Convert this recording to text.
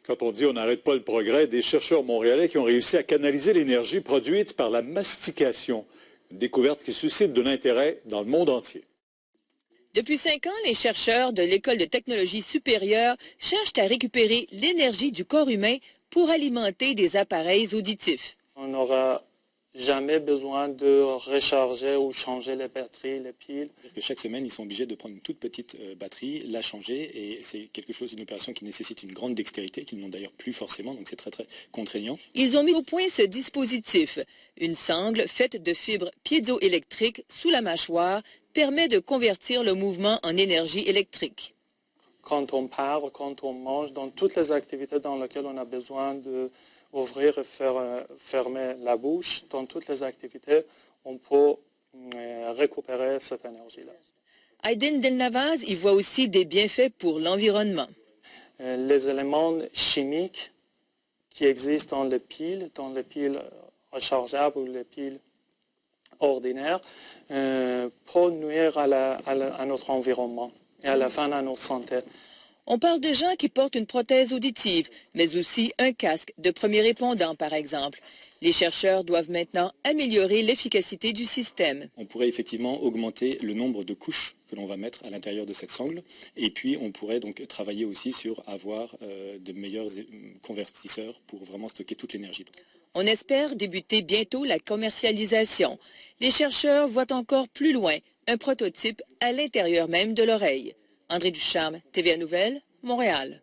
Quand on dit on n'arrête pas le progrès, des chercheurs montréalais qui ont réussi à canaliser l'énergie produite par la mastication. Une découverte qui suscite de l'intérêt dans le monde entier. Depuis 5 ans, les chercheurs de l'École de technologie supérieure cherchent à récupérer l'énergie du corps humain pour alimenter des appareils auditifs. On n'aura jamais besoin de recharger ou changer les batteries, les piles. Chaque semaine, ils sont obligés de prendre une toute petite batterie, la changer, et c'est une opération qui nécessite une grande dextérité, qu'ils n'ont d'ailleurs plus forcément, donc c'est très contraignant. Ils ont mis au point ce dispositif. Une sangle faite de fibres piézoélectriques sous la mâchoire permet de convertir le mouvement en énergie électrique. Quand on parle, quand on mange, dans toutes les activités dans lesquelles on a besoin d'ouvrir et fermer la bouche, dans toutes les activités, on peut récupérer cette énergie-là. Aydin Delnavaz y voit aussi des bienfaits pour l'environnement. Les éléments chimiques qui existent dans les piles rechargeables ou les piles ordinaires, peuvent nuire à notre environnement et à la fin à notre santé. On parle de gens qui portent une prothèse auditive, mais aussi un casque de premier répondant, par exemple. Les chercheurs doivent maintenant améliorer l'efficacité du système. On pourrait effectivement augmenter le nombre de couches que l'on va mettre à l'intérieur de cette sangle. Et puis, on pourrait donc travailler aussi sur avoir de meilleurs convertisseurs pour vraiment stocker toute l'énergie. On espère débuter bientôt la commercialisation. Les chercheurs voient encore plus loin, un prototype à l'intérieur même de l'oreille. André Ducharme, TVA Nouvelles, Montréal.